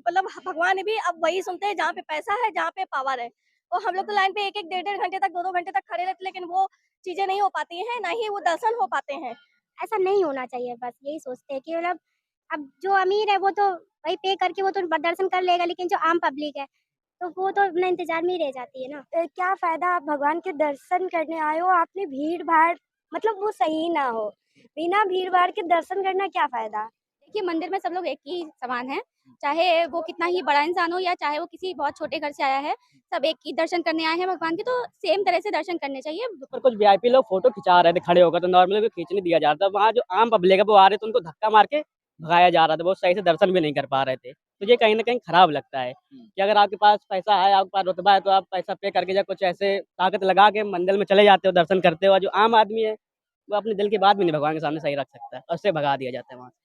मतलब भगवान भी अब वही सुनते हैं जहाँ पे पैसा है, जहाँ पे पावर है। और हम लोग तो लाइन पे 1-1, डेढ़-डेढ़ घंटे तक, 2-2 घंटे तक खड़े रहते, लेकिन वो चीजें नहीं हो पाती हैं, ना ही वो दर्शन हो पाते हैं। ऐसा नहीं होना चाहिए, बस यही सोचते हैं कि मतलब अब जो अमीर है वो तो भाई पे करके वो तो दर्शन कर लेगा, लेकिन जो आम पब्लिक है तो वो तो अपना इंतजार में ही रह जाती है ना। क्या फायदा आप भगवान के दर्शन करने आए हो, आपने भीड़ भाड़ मतलब वो सही ना हो, बिना भीड़ भाड़ के दर्शन करना क्या फायदा। देखिए, मंदिर में सब लोग एक ही समान है, चाहे वो कितना ही बड़ा इंसान हो या चाहे वो किसी बहुत छोटे घर से आया है, सब एक ही दर्शन करने आए हैं भगवान के, तो सेम तरह से दर्शन करने चाहिए। पर कुछ वीआईपी लोग फोटो खिंचा रहे थे खड़े होकर, तो नॉर्मली खींचने दिया जा रहा था। वहाँ जो आम पब्लिक है वो आ रहे थे, उनको धक्का मार के भगाया जा रहा था, वो सही से दर्शन भी नहीं कर पा रहे थे। तो ये कहीं ना कहीं खराब लगता है कि अगर आपके पास पैसा है, आपके पास रुतबा है, तो आप पैसा पे करके या कुछ ऐसे ताकत लगा के मंदिर में चले जाते हो, दर्शन करते हो। और जो आम आदमी है वो अपने दिल की बात भी नहीं भगवान के सामने सही रख सकता है, और उससे भगा दिया जाता है वहाँ से।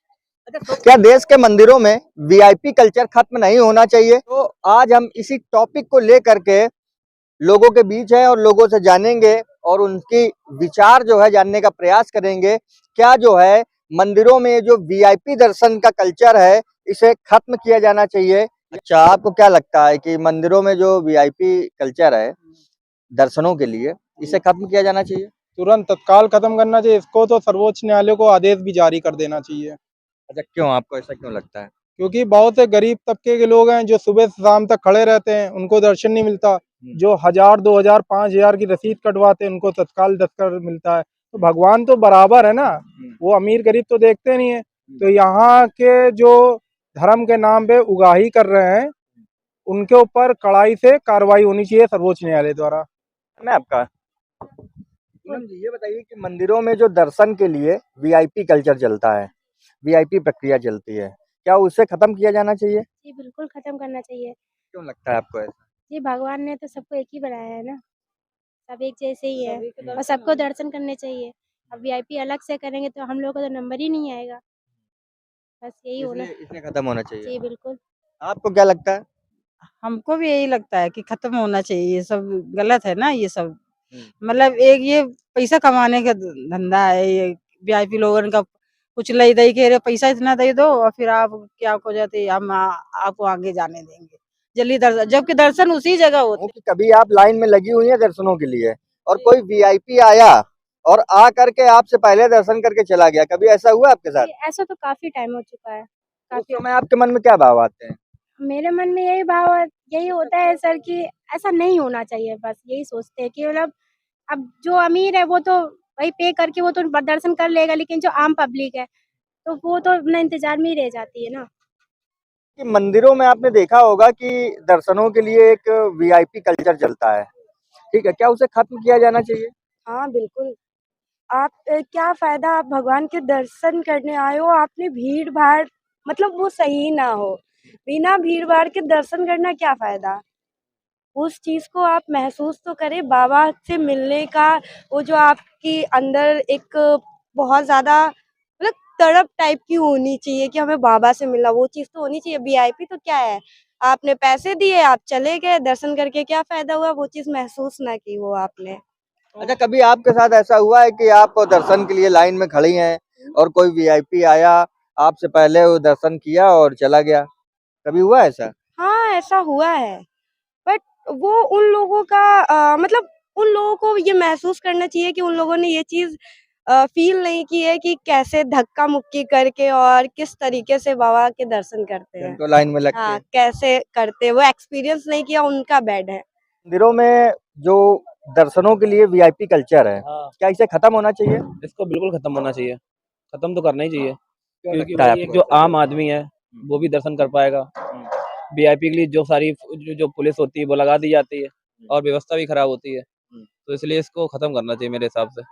क्या देश के मंदिरों में वीआईपी कल्चर खत्म नहीं होना चाहिए? तो आज हम इसी टॉपिक को लेकर के लोगों के बीच है और लोगों से जानेंगे और उनकी विचार जो है जानने का प्रयास करेंगे। क्या जो है मंदिरों में जो वीआईपी दर्शन का कल्चर है इसे खत्म किया जाना चाहिए? अच्छा, आपको क्या लगता है कि मंदिरों में जो वीआईपी कल्चर है दर्शनों के लिए, इसे खत्म किया जाना चाहिए? तुरंत तत्काल खत्म करना चाहिए इसको, तो सर्वोच्च न्यायालय को आदेश भी जारी कर देना चाहिए। अच्छा, क्यों, आपको ऐसा क्यों लगता है? क्योंकि बहुत से गरीब तबके के लोग हैं जो सुबह से शाम तक खड़े रहते हैं, उनको दर्शन नहीं मिलता। जो 1000, 2000, 5000 की रसीद कटवाते हैं, उनको तत्काल दर्शन मिलता है। तो भगवान तो बराबर है ना, वो अमीर गरीब तो देखते नहीं है। तो यहाँ के जो धर्म के नाम पे उगाही कर रहे हैं, उनके ऊपर कड़ाई से कार्रवाई होनी चाहिए सर्वोच्च न्यायालय द्वारा। मैं आपका पूनम जी, ये बताइए कि मंदिरों में जो दर्शन के लिए वीआईपी कल्चर चलता है, वीआईपी प्रक्रिया चलती है, क्या उसे खत्म किया जाना चाहिए? जी बिल्कुल खत्म करना चाहिए। क्यों लगता है आपको ऐसा? जी भगवान ने तो सबको एक ही बनाया है ना, सब एक जैसे ही है और सबको दर्शन करने चाहिए। अब वीआईपी अलग से करेंगे तो हम लोग को तो नंबर ही नहीं आएगा, बस यही होना। इसलिए खत्म होना चाहिए। जी बिल्कुल। आपको क्या लगता है? हमको भी यही लगता है कि खत्म होना चाहिए, ये सब गलत है ना, ये सब हम्म। मतलब एक ये पैसा कमाने का धंधा है, ये वीआईपी लोगों का कुछ ले दे के पैसा इतना दे दो और फिर आप क्या हो जाते, हम आपको आगे जाने देंगे जल्दी दर्शन, जबकि दर्शन उसी जगह होते। कि कभी आप लाइन में लगी हुई हैं दर्शनों के लिए और कोई वीआईपी आया और आ करके आपसे पहले दर्शन करके चला गया, कभी ऐसा हुआ आपके साथ? ऐसा तो काफी टाइम हो चुका है, उस काफी। समय आपके मन में क्या भाव आते हैं? मेरे मन में यही होता है सर कि ऐसा नहीं होना चाहिए, बस यही सोचते हैं कि मतलब अब जो अमीर है वो तो भाई पे करके वो तो दर्शन कर लेगा, लेकिन जो आम पब्लिक है तो वो तो अपना इंतजार में ही रह जाती है ना। कि मंदिरों में आपने देखा होगा कि दर्शनों के लिए एक वीआईपी कल्चर चलता है, ठीक है, क्या उसे खत्म किया जाना चाहिए? हाँ बिल्कुल। आप क्या फायदा आप भगवान के दर्शन करने आए हो, आपने भीड़ भाड़ मतलब वो सही ना हो, बिना भीड़ भाड़ के दर्शन करना क्या फायदा। उस चीज को आप महसूस तो करें, बाबा से मिलने का वो जो आपकी अंदर एक बहुत ज्यादा मतलब तड़प टाइप की होनी चाहिए कि हमें बाबा से मिलना, वो चीज तो होनी चाहिए। वीआईपी तो क्या है, आपने पैसे दिए आप चले गए, दर्शन करके क्या फायदा हुआ, वो चीज महसूस ना की वो आपने। अच्छा, कभी आपके साथ ऐसा हुआ है कि आप दर्शन के लिए लाइन में खड़ी हैं और कोई वीआईपी आया, आपसे पहले वो दर्शन किया और चला गया, कभी हुआ ऐसा? हाँ ऐसा हुआ है, बट वो उन लोगों का मतलब उन लोगों को ये महसूस करना चाहिए कि उन लोगों ने ये चीज फील नहीं की है कि कैसे धक्का मुक्की करके और किस तरीके से बाबा के दर्शन करते हैं। घंटों लाइन में लग के। हाँ कैसे करते हैं, वो एक्सपीरियंस नहीं किया, उनका बैड है। मंदिरों में जो दर्शनों के लिए वीआईपी कल्चर है, क्या इसे खत्म होना चाहिए? इसको बिल्कुल खत्म होना चाहिए, खत्म तो करना ही चाहिए, क्योंकि लगता है भाई एक आपको? जो आम आदमी है वो भी दर्शन कर पाएगा। वीआईपी के लिए जो सारी जो पुलिस होती है वो लगा दी जाती है और व्यवस्था भी खराब होती है, तो इसलिए इसको खत्म करना चाहिए मेरे हिसाब से।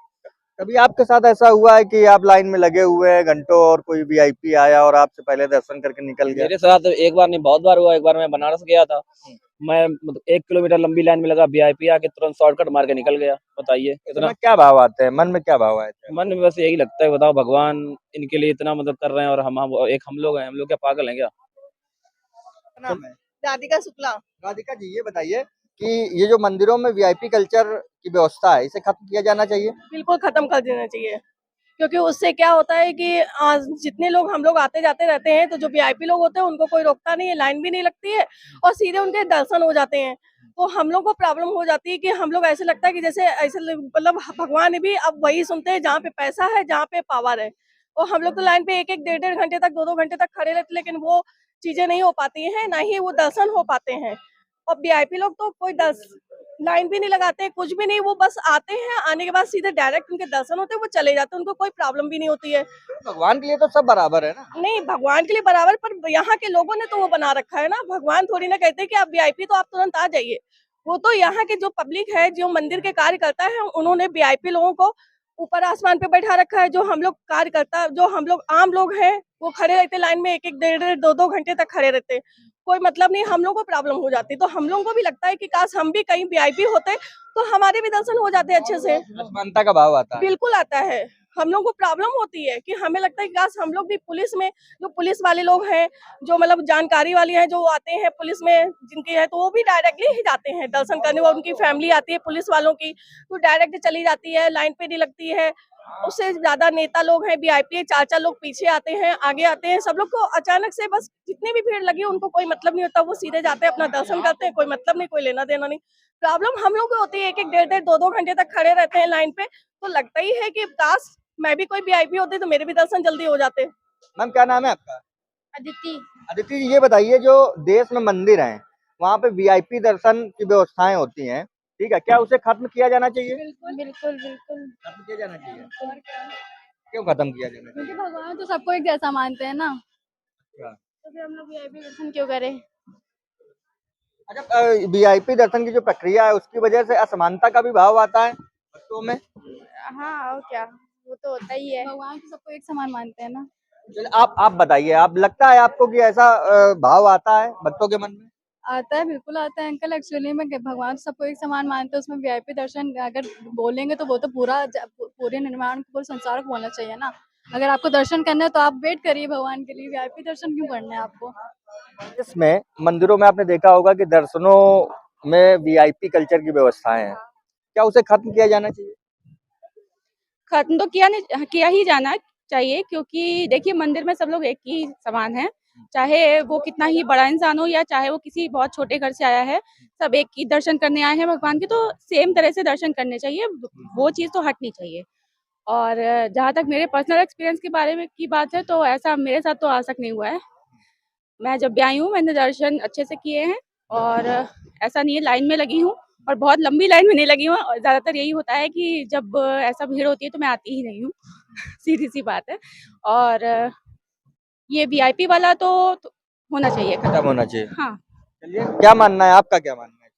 कभी आपके साथ ऐसा हुआ है कि आप लाइन में लगे हुए हैं घंटों और कोई वीआईपी आया और आपसे पहले दर्शन करके निकल गया? मेरे साथ एक बार नहीं बहुत बार हुआ। एक बार मैं बनारस गया था, मैं मतलब 1 किलोमीटर लंबी लाइन में लगा, वीआईपी आके तुरंत शॉर्टकट मार के निकल गया। बताइए इतना क्या भाव आते हैं, मन में क्या भाव आए थे? मन में बस यही लगता है, बताओ भगवान इनके लिए इतना मदद कर रहे हैं और हम लोग हैं, हम लोग क्या पागल हैं क्या? नाम है राधिका शुक्ला। राधिका जी, ये बताइए कि ये जो मंदिरों में वीआईपी कल्चर की व्यवस्था है इसे खत्म किया जाना चाहिए? बिल्कुल खत्म कर देना चाहिए, क्योंकि उससे क्या होता है कि जितने लोग हम लोग आते जाते रहते हैं, तो जो वीआईपी लोग होते हैं उनको कोई रोकता नहीं है, लाइन भी नहीं लगती है और सीधे उनके दर्शन हो जाते हैं। तो हम लोग को प्रॉब्लम हो जाती है कि हम लोग ऐसे लगता है कि जैसे मतलब भगवान भी अब वही सुनते हैं जहाँ पे पैसा है, जहाँ पे पावर है। और हम लोग तो लाइन पे 1-1 डेढ़-डेढ़ घंटे तक 2-2 घंटे तक खड़े रहते, लेकिन वो चीजें नहीं हो पाती हैं, ना ही वो दर्शन हो पाते हैं। और वीआईपी लोग तो कोई लाइन भी नहीं लगाते, कुछ भी नहीं, वो बस आते हैं, आने के बाद सीधे डायरेक्ट उनके दर्शन होते हैं, वो चले जाते हैं, उनको कोई प्रॉब्लम भी नहीं होती है। भगवान के लिए तो सब बराबर है ना। नहीं, भगवान के लिए बराबर, पर यहाँ के लोगों ने तो वो बना रखा है ना, भगवान थोड़ी ना कहते हैं कि आप वीआईपी तो आप तुरंत आ जाइए। वो तो यहाँ के जो पब्लिक है, जो मंदिर के कार्यकर्ता है, उन्होंने वीआईपी लोगों को ऊपर आसमान पे बैठा रखा है। जो हम लोग कार्यकर्ता, जो हम लोग आम लोग हैं, वो खड़े रहते लाइन में 1-1 डेढ़-डेढ़ 2-2 घंटे तक खड़े रहते। कोई मतलब नहीं, हम लोग को प्रॉब्लम हो जाती। तो हम लोगों को भी लगता है कि काश हम भी कहीं वीआईपी होते तो हमारे भी दर्शन हो जाते अच्छे से। असमानता का भाव आता है। बिल्कुल आता है। हम लोग को प्रॉब्लम होती है कि हमें लगता है कि काश हम लोग भी पुलिस में, जो पुलिस वाले लोग हैं, जो मतलब जानकारी वाली हैं, जो आते हैं पुलिस में जिनकी है, तो वो भी डायरेक्टली ही जाते हैं दर्शन करने। वो उनकी फैमिली आती है पुलिस वालों की, तो डायरेक्ट चली जाती है, लाइन पे नहीं लगती है। उससे ज्यादा नेता लोग हैं, वीआईपी 4-4 लोग पीछे आते हैं, आगे आते हैं। सब लोग को अचानक से बस जितनी भी भीड़ लगी उनको कोई मतलब नहीं होता, वो सीधे जाते हैं, अपना दर्शन करते हैं, कोई मतलब नहीं, कोई लेना देना नहीं। प्रॉब्लम हम लोग को होती है, 1-1 डेढ़-डेढ़ 2-2 घंटे तक खड़े रहते हैं लाइन पे। तो लगता ही है कि काश मैं भी कोई वीआईपी होती तो मेरे भी दर्शन जल्दी हो जाते। मैम क्या नाम है आपका? अदिति। अदिति जी, ये बताइए जो देश में मंदिर हैं वहाँ पे वीआईपी दर्शन की व्यवस्थाएं होती हैं, ठीक है, क्या उसे खत्म किया जाना चाहिए? बिल्कुल बिल्कुल बिल्कुल। खत्म किया जाना चाहिए। क्यों खत्म किया जाना क्योंकि चाहिए? भगवान तो सबको एक जैसा मानते हैं ना, अच्छा। तो फिर हम लोग वीआईपी दर्शन क्यों करें। अच्छा, वीआईपी दर्शन की जो प्रक्रिया है उसकी वजह से असमानता का भी भाव आता है भक्तों में। हाँ और क्या, वो तो होता ही है। भगवान तो सबको एक समान मानते हैं ना। चलिए आप बताइए, आप लगता है आपको कि ऐसा भाव आता है भक्तों के मन में? आता है, बिल्कुल आता है अंकल। एक्चुअली में भगवान तो सबको एक समान मानते हैं, उसमें वीआईपी दर्शन अगर बोलेंगे तो वो तो पूरे निर्माण पूरे संसार को बोलना चाहिए ना। अगर आपको दर्शन करना है तो आप वेट करिए भगवान के लिए, वीआईपी दर्शन क्यों करना है आपको। इसमें मंदिरों में आपने देखा होगा कि दर्शनों में वीआईपी कल्चर की व्यवस्थाएं हैं, क्या उसे खत्म किया जाना चाहिए? खत्म तो किया ही जाना चाहिए, क्योंकि देखिए मंदिर में सब लोग एक ही समान है, चाहे वो कितना ही बड़ा इंसान हो या चाहे वो किसी बहुत छोटे घर से आया है, सब एक ही दर्शन करने आए हैं भगवान के, तो सेम तरह से दर्शन करने चाहिए, वो चीज़ तो हटनी चाहिए। और जहाँ तक मेरे पर्सनल एक्सपीरियंस के बारे में की बात है, तो ऐसा मेरे साथ तो आज तक नहीं हुआ है। मैं जब भी आई हूँ मैंने दर्शन अच्छे से किए हैं, और ऐसा नहीं है लाइन में लगी हूँ, और बहुत लंबी लाइन में नहीं लगी हूँ। और ज़्यादातर यही होता है कि जब ऐसा भीड़ होती है तो मैं आती ही नहीं हूँ सीधी सी बात है। और ये वीआईपी वाला तो होना चाहिए खत्म खत्म। होना चाहिए। हाँ। चलिए, क्या मानना है आपका, क्या मानना है?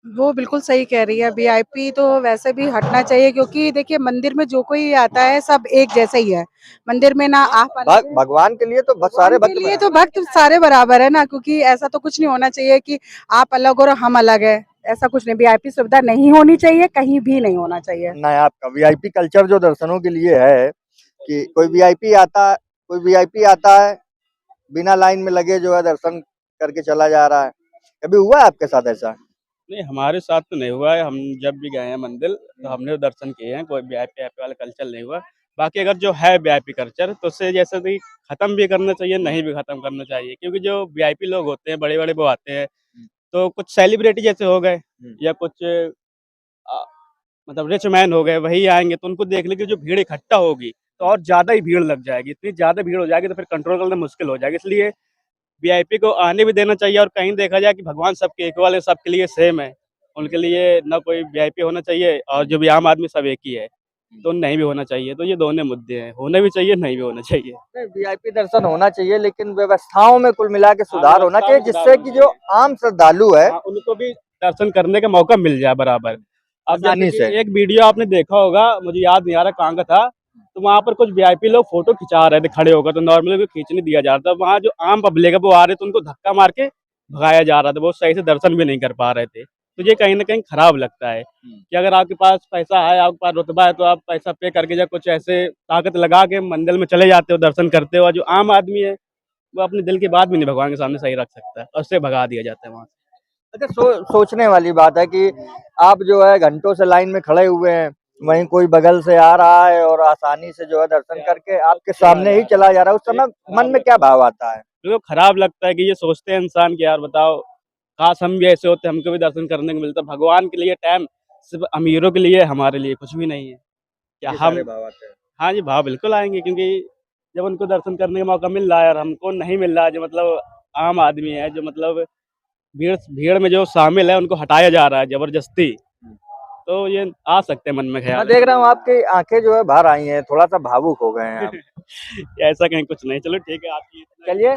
वो बिल्कुल सही कह रही है, वीआईपी तो वैसे भी हटना चाहिए, क्योंकि देखिए मंदिर में जो कोई आता है सब एक जैसे ही है। मंदिर में ना आप अलग है, भगवान के लिए तो सारे भगवान भक्त के लिए बराबर तो भक्त सारे बराबर है ना, क्योंकि ऐसा तो कुछ नहीं होना चाहिए कि आप अलग और हम अलग है। ऐसा कुछ नहीं, वीआईपी सुविधा नहीं होनी चाहिए, कहीं भी नहीं होना चाहिए। ना है आपका वीआईपी कल्चर जो दर्शनों के लिए है कि कोई वीआईपी आता है बिना लाइन में लगे जो है दर्शन करके चला जा रहा है। कभी हुआ है आपके साथ ऐसा? नहीं, हमारे साथ तो नहीं हुआ है। हम जब भी गए हैं मंदिर तो हमने दर्शन किए हैं, कोई वीआईपी वाला कल्चर नहीं हुआ। बाकी अगर जो है वीआईपी कल्चर तो उसे जैसे कि खत्म भी करना चाहिए, नहीं भी खत्म करना चाहिए, क्योंकि जो वीआईपी लोग होते हैं बड़े बड़े वो आते हैं, तो कुछ सेलिब्रिटी जैसे हो गए या कुछ मतलब रिच मैन हो गए, वही आएंगे, तो उनको देखने की जो भीड़ इकट्ठा होगी तो और ज्यादा ही भीड़ लग जाएगी। इतनी ज्यादा भीड़ हो जाएगी तो फिर कंट्रोल करना मुश्किल हो जाएगा। इसलिए वीआईपी को आने भी देना चाहिए, और कहीं देखा जाए कि भगवान सबके इक्वल है, सबके लिए सेम है, उनके लिए ना कोई वीआईपी होना चाहिए, और जो भी आम आदमी सब एक ही है, तो नहीं भी होना चाहिए। तो ये दोनों मुद्दे हैं, होने भी चाहिए, नहीं भी होना चाहिए। वीआईपी दर्शन होना चाहिए, लेकिन व्यवस्थाओं में कुल मिला के सुधार होना व्यवस्था चाहिए, में जिससे सुधार कि होना जो आम श्रद्धालु है उनको भी दर्शन करने का मौका मिल जाए बराबर। अब आसानी जैसे कि से। एक वीडियो आपने देखा होगा, मुझे याद नहीं आ रहा कहाँ का था, तो वहाँ पर कुछ वीआईपी लोग फोटो खिंचा रहे थे खड़े होकर, तो नॉर्मली उनको खींचने दिया जा रहा था। वहाँ जो आम पब्लिक है वो आ रहे थे, उनको धक्का मार के भगाया जा रहा था, वो सही से दर्शन भी नहीं कर पा रहे थे। तो ये कहीं ना कहीं खराब लगता है कि अगर आपके पास पैसा है, आपके पास रुतबा है, तो आप पैसा पे करके या कुछ ऐसे ताकत लगा के मंदिर में चले जाते हो, दर्शन करते हो। और जो आम आदमी है वो अपने दिल की बात भी नहीं भगवान के सामने सही रख सकता है, और उससे भगा दिया जाता है वहाँ से। अच्छा, सोचने वाली बात है कि आप जो है घंटों से लाइन में खड़े हुए हैं, वहीं कोई बगल से आ रहा है और आसानी से जो है दर्शन करके आपके सामने ही चला जा रहा है, उस समय मन में क्या भाव आता है? तो खराब लगता है कि ये सोचते हैं इंसान कि यार बताओ, काश हम भी ऐसे होते, हमको भी दर्शन करने को मिलता। भगवान के लिए टाइम सिर्फ अमीरों के लिए, हमारे लिए कुछ भी नहीं है। क्या ये हम सारे भाव आते हैं। हाँ जी, भाव बिल्कुल आएंगे, क्योंकि जब उनको दर्शन करने का मौका मिल रहा है और हमको नहीं मिल रहा है, जो मतलब आम आदमी है, जो मतलब भीड़ भीड़ में जो शामिल है, उनको हटाया जा रहा है जबरदस्ती, तो ये आ सकते हैं मन में मैं ख्याल। देख रहा हूँ आपकी आंखें जो है बाहर आई हैं, थोड़ा सा भावुक हो गए हैं आप। ऐसा कहीं कुछ नहीं, चलो ठीक है आपकी चलिए,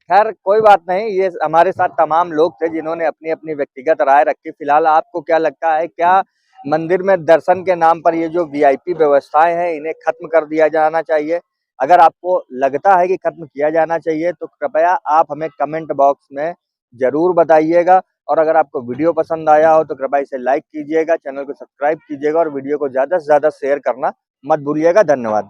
खैर कोई बात नहीं, ये हमारे साथ तमाम लोग थे जिन्होंने अपनी अपनी व्यक्तिगत राय रखी। फिलहाल आपको क्या लगता है, क्या मंदिर में दर्शन के नाम पर ये जो वीआईपी व्यवस्थाएं हैं इन्हें खत्म कर दिया जाना चाहिए? अगर आपको लगता है कि खत्म किया जाना चाहिए तो कृपया आप हमें कमेंट बॉक्स में जरूर बताइएगा, और अगर आपको वीडियो पसंद आया हो तो कृपया इसे लाइक कीजिएगा, चैनल को सब्सक्राइब कीजिएगा और वीडियो को ज़्यादा से ज़्यादा शेयर करना मत भूलिएगा। धन्यवाद।